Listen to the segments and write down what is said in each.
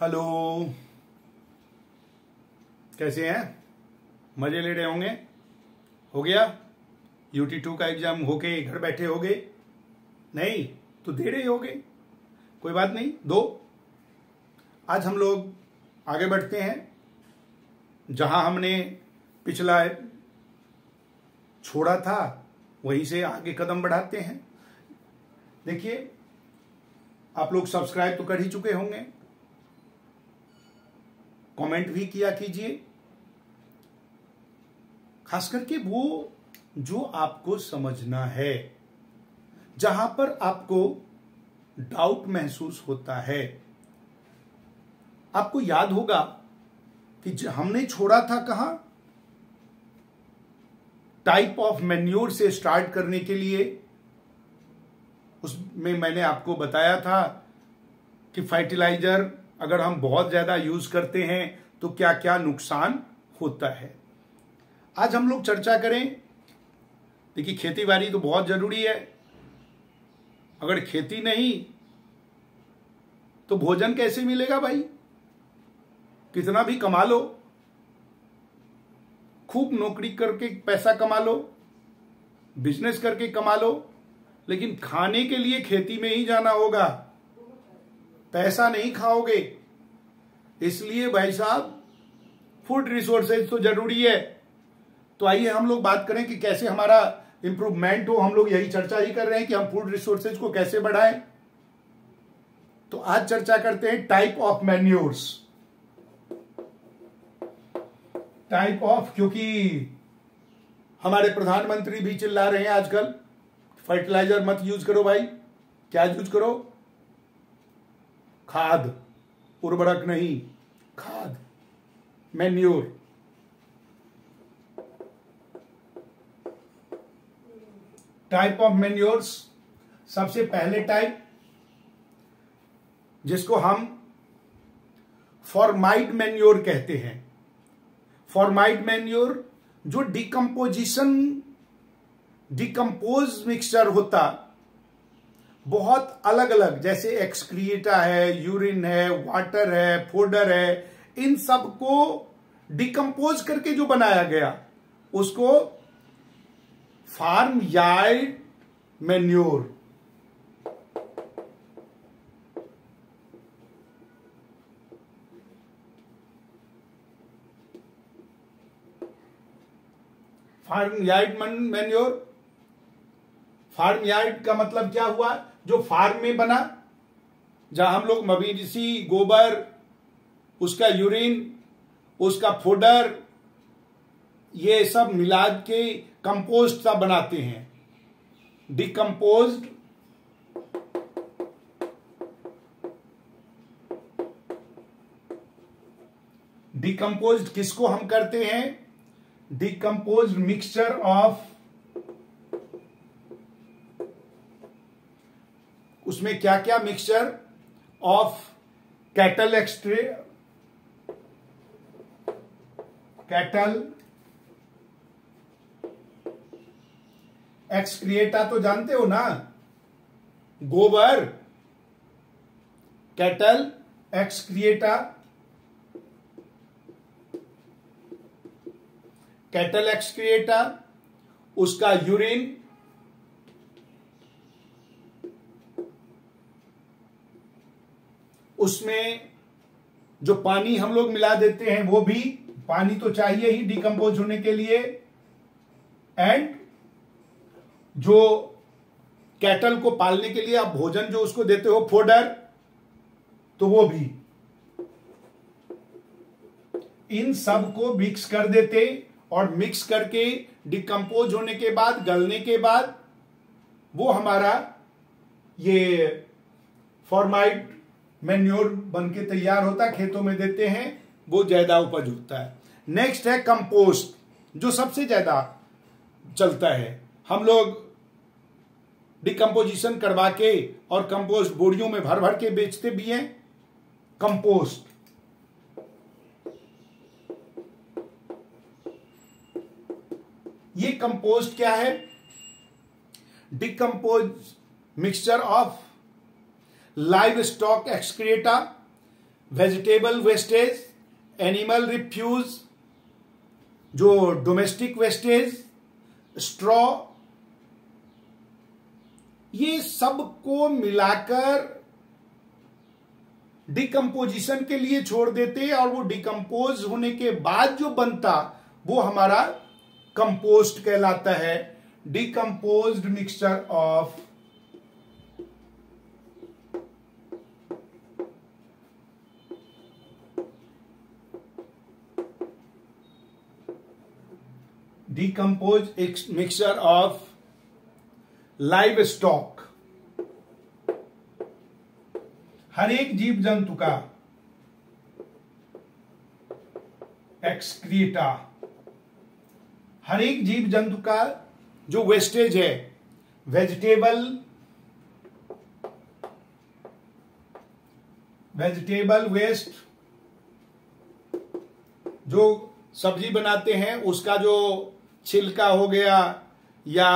Hello, कैसे हैं? मजे ले रहे होंगे। हो गया UT2 का एग्जाम होके घर बैठे होगे? नहीं तो दे रहे होगे, कोई बात नहीं, दो। आज हम लोग आगे बढ़ते हैं, जहां हमने पिछला छोड़ा था वहीं से आगे कदम बढ़ाते हैं। देखिए, आप लोग सब्सक्राइब तो कर ही चुके होंगे, कमेंट भी किया कीजिए। खास करके वो जो आपको समझना है, जहां पर आपको डाउट महसूस होता है। आपको याद होगा कि हमने छोड़ा था कहां? टाइप ऑफ मैन्योर से स्टार्ट करने के लिए। उसमें मैंने आपको बताया था कि फर्टिलाइजर अगर हम बहुत ज्यादा यूज करते हैं तो क्या क्या नुकसान होता है। आज हम लोग चर्चा करें। देखिए, खेती बाड़ी तो बहुत जरूरी है। अगर खेती नहीं तो भोजन कैसे मिलेगा भाई? कितना भी कमा लो, खूब नौकरी करके पैसा कमा लो, बिजनेस करके कमा लो, लेकिन खाने के लिए खेती में ही जाना होगा। पैसा नहीं खाओगे। इसलिए भाई साहब, फूड रिसोर्सेज तो जरूरी है। तो आइए हम लोग बात करें कि कैसे हमारा इंप्रूवमेंट हो। हम लोग यही चर्चा ही कर रहे हैं कि हम फूड रिसोर्सेज को कैसे बढ़ाएं। तो आज चर्चा करते हैं type of manures. Type of, क्योंकि हमारे प्रधानमंत्री भी चिल्ला रहे हैं आजकल, फर्टिलाइजर मत यूज करो भाई। क्या यूज करो? खाद, उर्वरक नहीं, खाद, मैन्योर। Type of manures. सबसे पहले टाइप, जिसको हम फॉर्माइड मैन्योर कहते हैं। फॉर्माइड मैन्योर जो डिकम्पोज मिक्सचर होता, बहुत अलग अलग, जैसे एक्सक्रिएटा है, यूरिन है, वाटर है, फोडर है, इन सब को डिकम्पोज करके जो बनाया गया उसको farm yard manure. Farm yard manure. Farm yard का मतलब क्या हुआ? जो फार्म में बना, जहां हम लोग मवेशी गोबर, उसका यूरिन, उसका फोडर, ये सब मिला के कंपोस्ट सा बनाते हैं। डिकम्पोज्ड डिकम्पोज्ड किसको हम करते हैं? डिकम्पोज्ड मिक्सचर ऑफ, उसमें क्या क्या मिक्सचर ऑफ कैटल एक्सक्रिएटा तो जानते हो ना, गोबर, कैटल एक्सक्रिएटा, कैटल एक्सक्रिएटा, उसका यूरिन, उसमें जो पानी हम लोग मिला देते हैं, वो भी पानी तो चाहिए ही डिकम्पोज होने के लिए, एंड जो कैटल को पालने के लिए आप भोजन जो उसको देते हो, फोडर, तो वो भी। इन सब को मिक्स कर देते, और मिक्स करके डिकम्पोज होने के बाद, गलने के बाद, वो हमारा ये फॉर्माइड मैन्योर बनके तैयार होता है, खेतों में देते हैं, वो ज्यादा उपज होता है। नेक्स्ट है कंपोस्ट, जो सबसे ज्यादा चलता है। हम लोग डिकम्पोजिशन करवा के और कंपोस्ट बोरियों में भर भर के बेचते भी हैं। कंपोस्ट, ये कंपोस्ट क्या है? Decompose mixture of livestock excreta vegetable wastage, animal refuse, जो डोमेस्टिक वेस्टेज, स्ट्रॉ, ये सब को मिलाकर डिकम्पोजिशन के लिए छोड़ देते और वो डिकम्पोज होने के बाद जो बनता वो हमारा कंपोस्ट कहलाता है। Decomposed mixture of decomposed mixture of livestock, हर एक जीव जंतु का एक्सक्रीटा, हर एक जीव जंतु का जो वेस्टेज है, वेजिटेबल वेस्ट, जो सब्जी बनाते हैं उसका जो छिलका हो गया या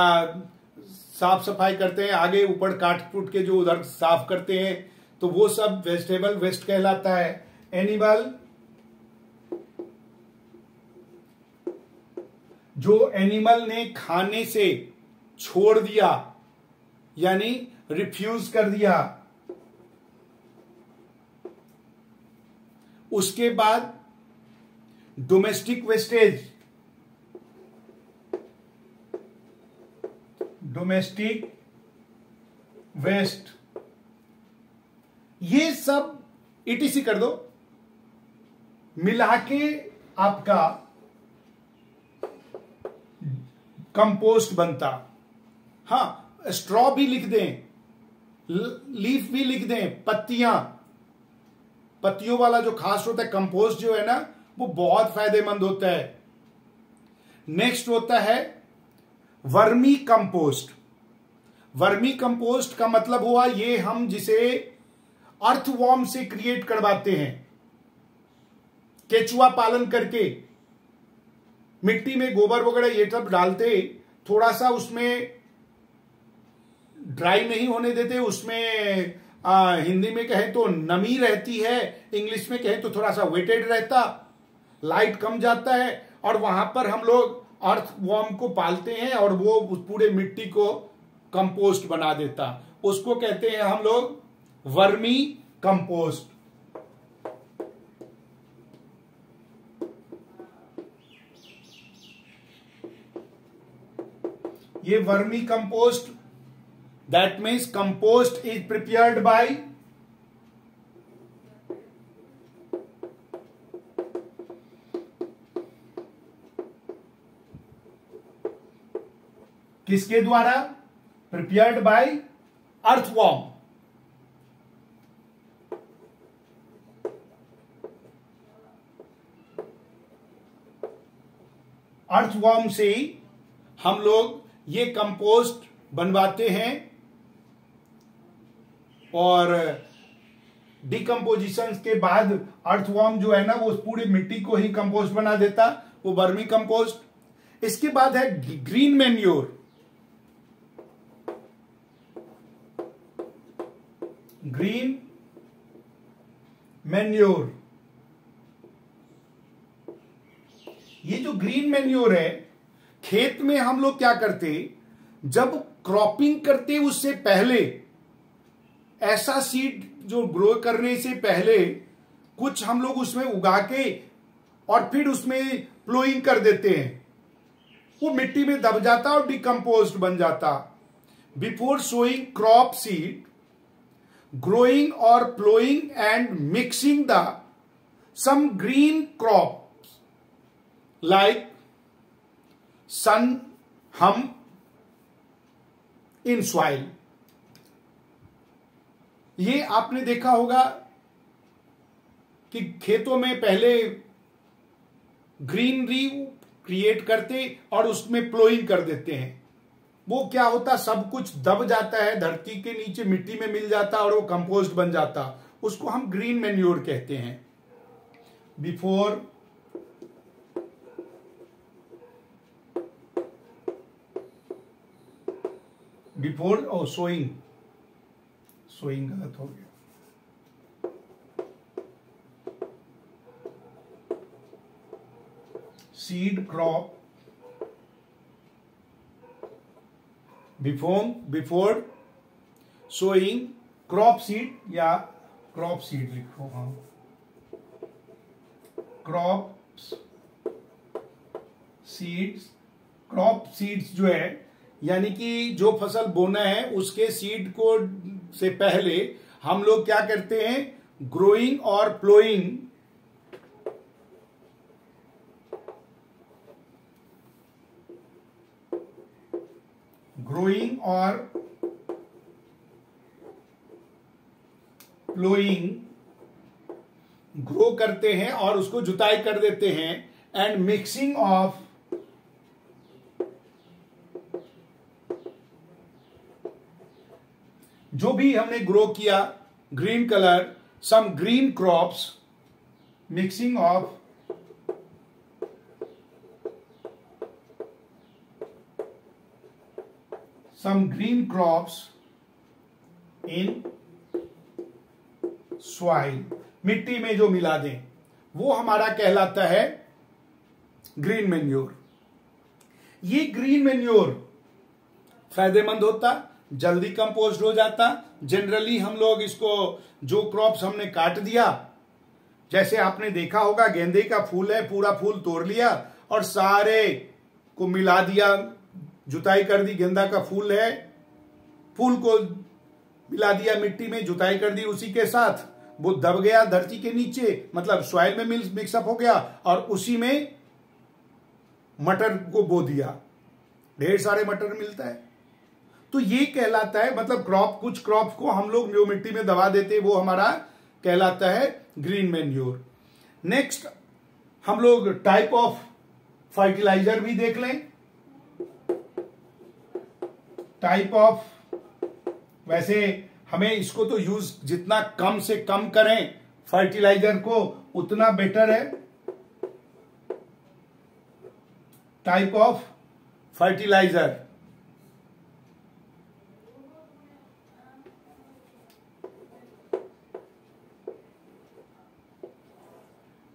साफ सफाई करते हैं, आगे ऊपर काट कूट के जो उधर साफ करते हैं, तो वो सब वेजिटेबल वेस्ट कहलाता है। एनिमल, जो एनिमल ने खाने से छोड़ दिया यानी रिफ्यूज कर दिया। उसके बाद डोमेस्टिक वेस्टेज, डोमेस्टिक वेस्ट, ये सब ईटीसी कर दो, मिला के आपका कंपोस्ट बनता। हाँ, स्ट्रॉ भी लिख दें, लीफ भी लिख दें, पत्तियों वाला जो खास होता है कंपोस्ट जो है ना, वो बहुत फायदेमंद होता है। नेक्स्ट होता है वर्मी कंपोस्ट। वर्मी कंपोस्ट का मतलब हुआ ये हम जिसे अर्थवॉर्म से क्रिएट करवाते हैं, केचुआ पालन करके मिट्टी में गोबर वगैरह ये सब डालते, थोड़ा सा उसमें ड्राई नहीं होने देते, उसमें हिंदी में कहें तो नमी रहती है, इंग्लिश में कहें तो थोड़ा सा वेटेड रहता, लाइट कम जाता है, और वहां पर हम लोग अर्थवॉर्म को पालते हैं और वो उस पूरे मिट्टी को कंपोस्ट बना देता। उसको कहते हैं हम लोग वर्मी कंपोस्ट। ये vermi compost, that means compost is prepared by किसके द्वारा? Prepared by earthworm. अर्थवॉर्म से हम लोग ये कंपोस्ट बनवाते हैं और डिकम्पोजिशन के बाद अर्थवॉर्म जो है ना वो पूरी मिट्टी को ही कंपोस्ट बना देता, वो वर्मी कंपोस्ट। इसके बाद है ग्रीन मैन्योर। ग्रीन मैन्योर, ये जो ग्रीन मैन्योर है, खेत में हम लोग क्या करते, जब क्रॉपिंग करते उससे पहले, ऐसा सीड जो ग्रो करने से पहले कुछ हम लोग उसमें उगा के और फिर उसमें प्लोइंग कर देते हैं, वो मिट्टी में दब जाता और डिकम्पोज्ड बन जाता। Before sowing crop seed, growing or plowing and mixing the some green crops like sun hum in soil। ये आपने देखा होगा कि खेतों में पहले ग्रीनरी क्रिएट करते और उसमें प्लोइंग कर देते हैं, वो क्या होता, सब कुछ दब जाता है, धरती के नीचे मिट्टी में मिल जाता और वो कंपोस्ट बन जाता, उसको हम ग्रीन मैन्योर कहते हैं। बिफोर सोइंग गलत हो गया। Seed crop before sowing crop seed, या क्रॉप सीड लिखो, हाँ, क्रॉप सीड्स जो है, यानी कि जो फसल बोना है उसके सीड को से पहले हम लोग क्या करते हैं, ग्रोइंग और प्लोइंग, ग्रोइंग और प्लोइंग, ग्रो करते हैं और उसको जुताई कर देते हैं, एंड मिक्सिंग ऑफ जो भी हमने ग्रो किया, green colour, some green crops, mixing of some green crops in soil, मिट्टी में जो मिला दें वो हमारा कहलाता है ग्रीन मैन्योर। ये ग्रीन मैन्योर फायदेमंद होता, जल्दी कंपोस्ट हो जाता। जनरली हम लोग इसको, जो क्रॉप्स हमने काट दिया, जैसे आपने देखा होगा गेंदे का फूल है, पूरा फूल तोड़ लिया और सारे को मिला दिया, जुताई कर दी, गेंदा का फूल है, फूल को मिला दिया मिट्टी में, जुताई कर दी, उसी के साथ वो दब गया धरती के नीचे, मतलब सॉइल में मिक्सअप हो गया, और उसी में मटर को बो दिया, ढेर सारे मटर मिलता है। तो ये कहलाता है, मतलब क्रॉप, कुछ क्रॉप को हम लोग जो मिट्टी में दबा देते हैं वो हमारा कहलाता है ग्रीन मैन्योर। नेक्स्ट हम लोग टाइप ऑफ फर्टिलाइजर भी देख लें। टाइप ऑफ, वैसे हमें इसको तो यूज जितना कम से कम करें फर्टिलाइजर को उतना बेटर है। टाइप ऑफ फर्टिलाइजर,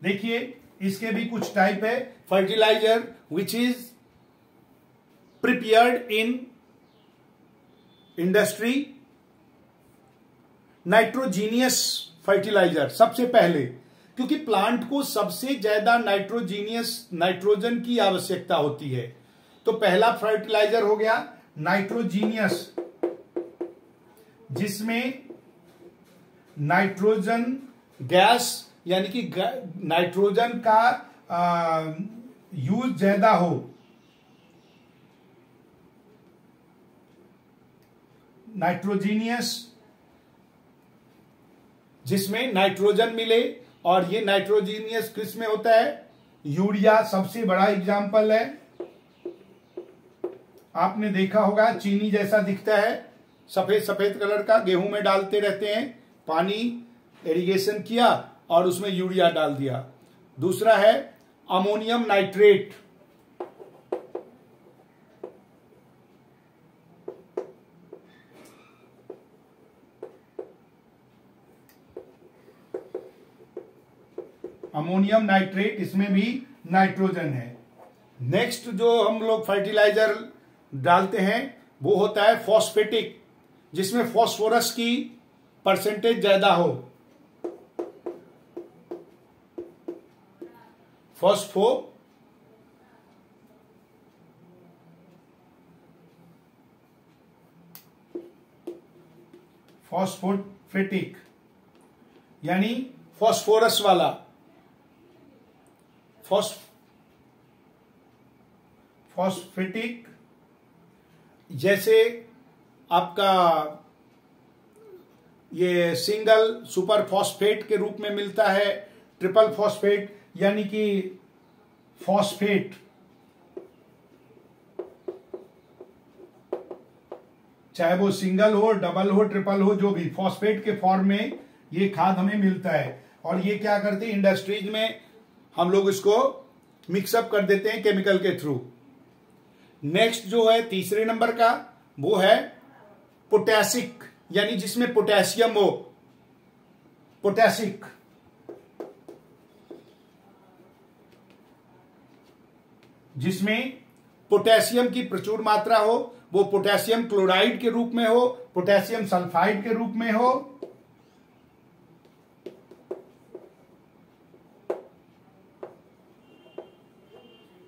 देखिए इसके भी कुछ टाइप है। Fertilizer which is prepared in industry, nitrogenous fertilizer सबसे पहले, क्योंकि प्लांट को सबसे ज्यादा नाइट्रोजन की आवश्यकता होती है। तो पहला फर्टिलाइजर हो गया नाइट्रोजीनियस, जिसमें नाइट्रोजन गैस, यानी कि नाइट्रोजन का यूज ज्यादा हो। नाइट्रोजीनियस, जिसमें नाइट्रोजन मिले, और ये नाइट्रोजीनियस किस में होता है, यूरिया सबसे बड़ा एग्जाम्पल है। आपने देखा होगा चीनी जैसा दिखता है, सफेद सफेद कलर का, गेहूं में डालते रहते हैं, पानी इरिगेशन किया और उसमें यूरिया डाल दिया। दूसरा है अमोनियम नाइट्रेट, अमोनियम नाइट्रेट, इसमें भी नाइट्रोजन है। नेक्स्ट जो हम लोग फर्टिलाइजर डालते हैं वो होता है फॉस्फेटिक, जिसमें फॉस्फोरस की परसेंटेज ज्यादा हो। फॉस्फोफेटिक यानी फॉस्फोरस वाला, फॉस्फेटिक, जैसे आपका ये सिंगल सुपर फॉस्फेट के रूप में मिलता है, ट्रिपल फॉस्फेट यानी कि फॉस्फेट, चाहे वो सिंगल हो, डबल हो, ट्रिपल हो, जो भी फॉस्फेट के फॉर्म में ये खाद हमें मिलता है। और ये क्या करते हैं, इंडस्ट्रीज में हम लोग इसको मिक्सअप कर देते हैं केमिकल के थ्रू। नेक्स्ट जो है तीसरे नंबर का वो है पोटैसिक, यानी जिसमें पोटेशियम हो, पोटैसिक। जिसमें पोटेशियम की प्रचुर मात्रा हो, वो पोटेशियम क्लोराइड के रूप में हो, पोटेशियम सल्फाइड के रूप में हो,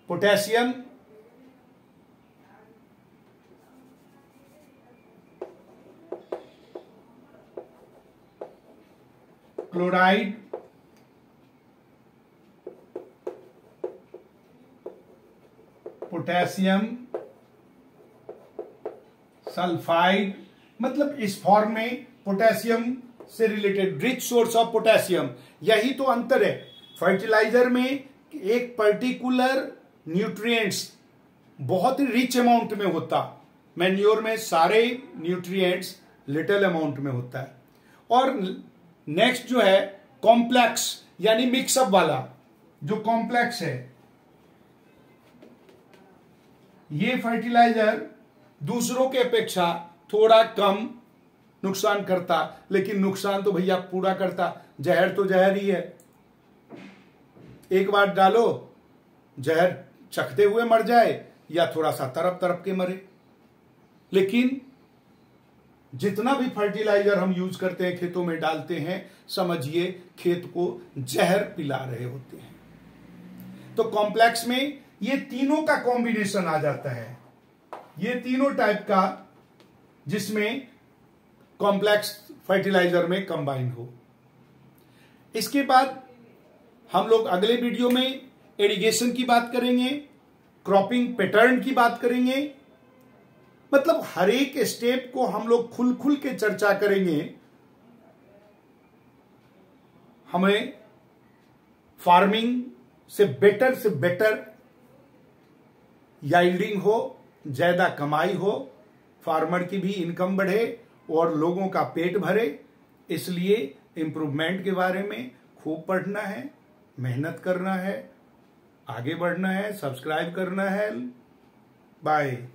पोटेशियम क्लोराइड, पोटेशियम सल्फाइड, मतलब इस फॉर्म में पोटेशियम से related rich source of potassium. यही तो अंतर है, फर्टिलाइजर में एक पर्टिकुलर न्यूट्रिएंट्स बहुत ही रिच अमाउंट में होता, मैन्योर में सारे न्यूट्रिएंट्स लिटिल अमाउंट में होता है। और नेक्स्ट जो है कॉम्प्लेक्स यानी मिक्सअप वाला, जो कॉम्प्लेक्स है, ये फर्टिलाइजर दूसरों के अपेक्षा थोड़ा कम नुकसान करता, लेकिन नुकसान तो भैया पूरा करता। जहर तो जहर ही है, एक बार डालो जहर चखते हुए मर जाए या थोड़ा सा तरफ तरफ के मरे। लेकिन जितना भी फर्टिलाइजर हम यूज करते हैं, खेतों में डालते हैं, समझिए खेत को जहर पिला रहे होते हैं। तो कॉम्प्लेक्स में ये तीनों का कॉम्बिनेशन आ जाता है, ये तीनों टाइप का, जिसमें कॉम्प्लेक्स फर्टिलाइजर में कंबाइन हो। इसके बाद हम लोग अगले वीडियो में इरिगेशन की बात करेंगे, क्रॉपिंग पैटर्न की बात करेंगे, मतलब हर एक स्टेप को हम लोग खुल खुल के चर्चा करेंगे। हमें फार्मिंग से बेटर याइल्डिंग हो, ज्यादा कमाई हो, फार्मर की भी इनकम बढ़े और लोगों का पेट भरे। इसलिए इंप्रूवमेंट के बारे में खूब पढ़ना है, मेहनत करना है, आगे बढ़ना है, सब्सक्राइब करना है। बाय।